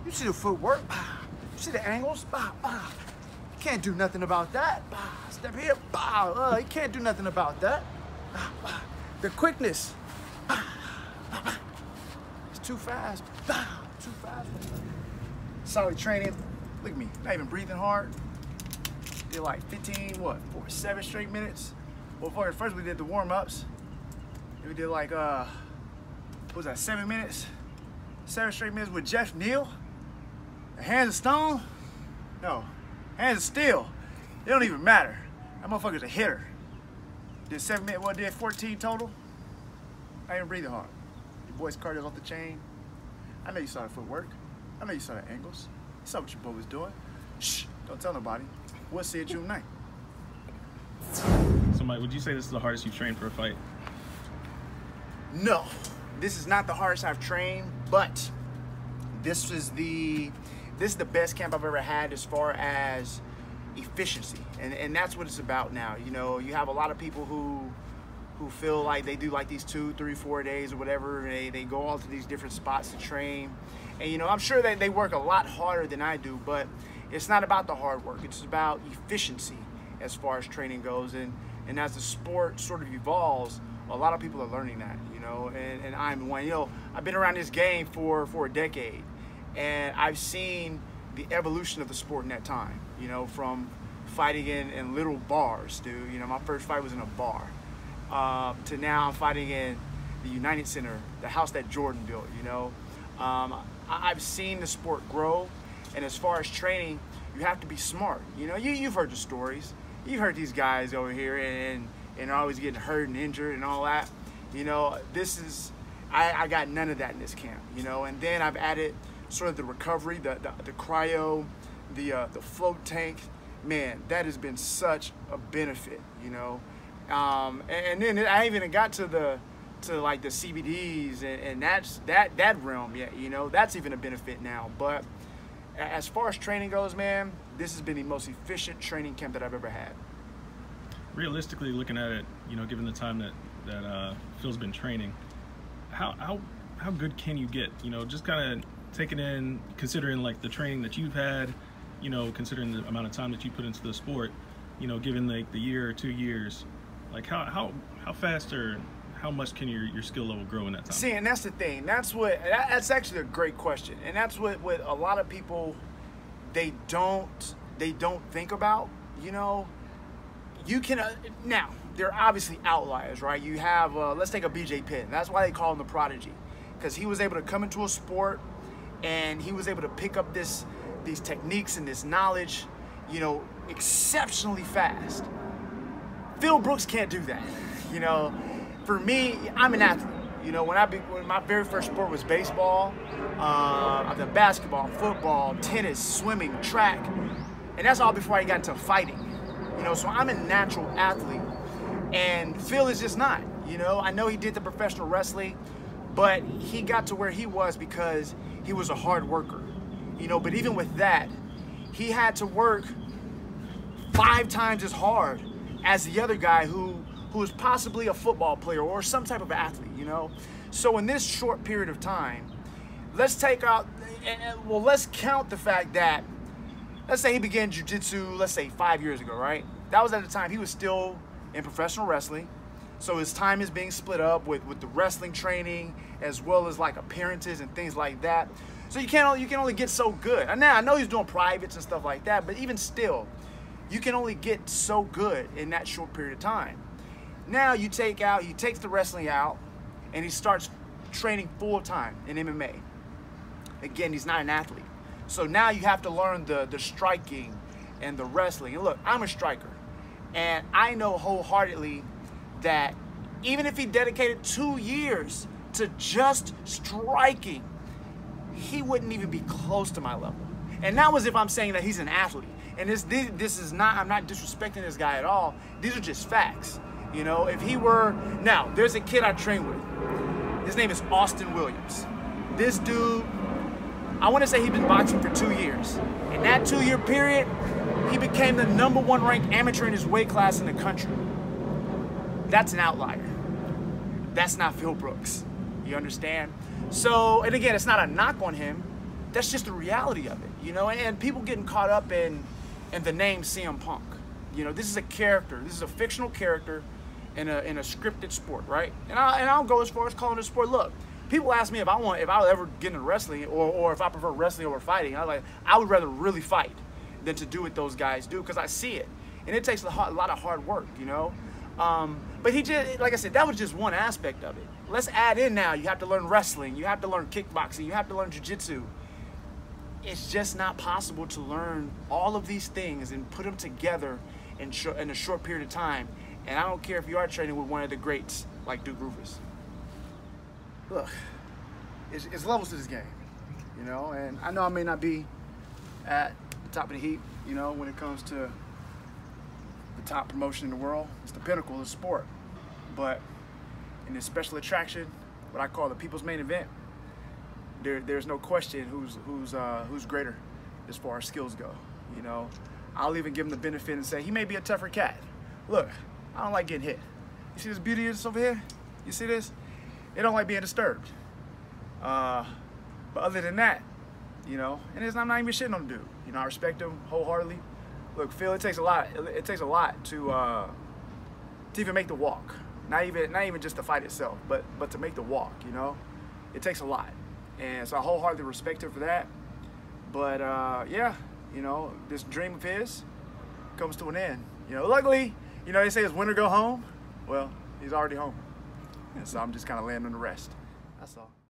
You see the footwork. You see the angles. You can't do nothing about that. Step here. You can't do nothing about that. The quickness. It's too fast. Too fast. Solid training. Look at me. Not even breathing hard. Did like 7 straight minutes. Well, first we did the warm-ups. We did like, what was that, 7 minutes? 7 straight minutes with Jeff Neal. The hands of stone? No, hands of steel. They don't even matter. That motherfucker's a hitter. Did 7 minutes, did 14 total? I ain't breathing hard. Your boy's cardio's off the chain. I know you saw the footwork. I know you saw the angles. You saw what your boy was doing. Shh, don't tell nobody. We'll see you June 9th. So Mike, would you say this is the hardest you've trained for a fight? No, this is not the hardest I've trained, but this is the best camp I've ever had as far as efficiency, and that's what it's about now. You know, you have a lot of people who feel like they do like these 2, 3, 4 days or whatever, and they go all to these different spots to train, and you know, I'm sure that they work a lot harder than I do, but it's not about the hard work. It's about efficiency as far as training goes, and as the sport sort of evolves, a lot of people are learning that, you know, and I'm one. You know, I've been around this game for a decade, and I've seen the evolution of the sport in that time, you know, from fighting in little bars, dude. You know, my first fight was in a bar, to now I'm fighting in the United Center, the house that Jordan built, you know. I've seen the sport grow, and as far as training, you have to be smart. You know, you've heard the stories. You've heard these guys over here and always getting hurt and injured and all that. You know, I got none of that in this camp, you know. And then I've added sort of the recovery, the cryo, the float tank. Man, that has been such a benefit, you know. And then I even got to like the CBDs and that's that realm, yeah, you know, that's even a benefit now. But as far as training goes, man, this has been the most efficient training camp that I've ever had. Realistically, looking at it, you know, given the time that Phil's been training, how good can you get? You know, just kind of taking in, considering like the training that you've had, you know, considering the amount of time that you put into the sport, you know, given like the year or 2 years, like how fast or how much can your skill level grow in that time? See, and that's the thing. That's actually a great question, and that's what a lot of people they don't think about. You know, you can now there are obviously outliers, right? You have let's take a BJ Penn. That's why they call him the prodigy, because he was able to come into a sport and he was able to pick up these techniques and this knowledge, you know, exceptionally fast. Phil Brooks can't do that. You know, for me, I'm an athlete. You know, when my very first sport was baseball, I've done basketball, football, tennis, swimming, track, and that's all before I got into fighting. You know, so I'm a natural athlete, and Phil is just not. You know, I know he did the professional wrestling, but he got to where he was because he was a hard worker. You know, but even with that, he had to work 5 times as hard as the other guy who was possibly a football player or some type of athlete, you know? So in this short period of time, let's count the fact that, let's say he began jiu-jitsu, let's say 5 years ago, right? That was at the time he was still in professional wrestling. So his time is being split up with the wrestling training as well as like appearances and things like that. So you can only get so good. And now I know he's doing privates and stuff like that, but even still, you can only get so good in that short period of time. Now he takes the wrestling out and he starts training full time in MMA. Again, he's not an athlete. So now you have to learn the striking and the wrestling. And look, I'm a striker. And I know wholeheartedly that even if he dedicated 2 years to just striking, he wouldn't even be close to my level. And that was if I'm saying that he's an athlete. And this is not, I'm not disrespecting this guy at all. These are just facts. You know, if he were, now, there's a kid I train with. His name is Austin Williams. This dude, I want to say he's been boxing for 2 years. In that 2-year period, he became the #1 ranked amateur in his weight class in the country. That's an outlier. That's not Phil Brooks. You understand? So, and again, it's not a knock on him, that's just the reality of it, you know. And people getting caught up in the name CM Punk. You know, this is a character. This is a fictional character in a scripted sport, right? And I'll go as far as calling it a sport. Look, people ask me if I'll ever get into wrestling or if I prefer wrestling over fighting. I would rather really fight than to do what those guys do, because I see it, and it takes a lot of hard work, you know. But he just, like I said, that was just one aspect of it. Let's add in now. You have to learn wrestling. You have to learn kickboxing. You have to learn jiu-jitsu. It's just not possible to learn all of these things and put them together in a short period of time. And I don't care if you are training with one of the greats like Duke Roufus. Look, it's levels to this game, you know. And I know I may not be at the top of the heap, you know, when it comes to the top promotion in the world. It's the pinnacle of the sport. But in this special attraction, what I call the people's main event, there's no question who's greater as far as skills go. You know, I'll even give him the benefit and say he may be a tougher cat. Look, I don't like getting hit. You see this beauty of this over here? You see this? They don't like being disturbed. But other than that, you know, and I'm not even shitting on the dude. You know, I respect him wholeheartedly. Look, Phil, it takes a lot. It takes a lot to even make the walk. Not even just the fight itself, but to make the walk. You know, it takes a lot. And so I wholeheartedly respect him for that. But yeah, you know, this dream of his comes to an end. You know, luckily, you know, they say it's winter go home. Well, he's already home. And so I'm just kind of laying on the rest. That's all.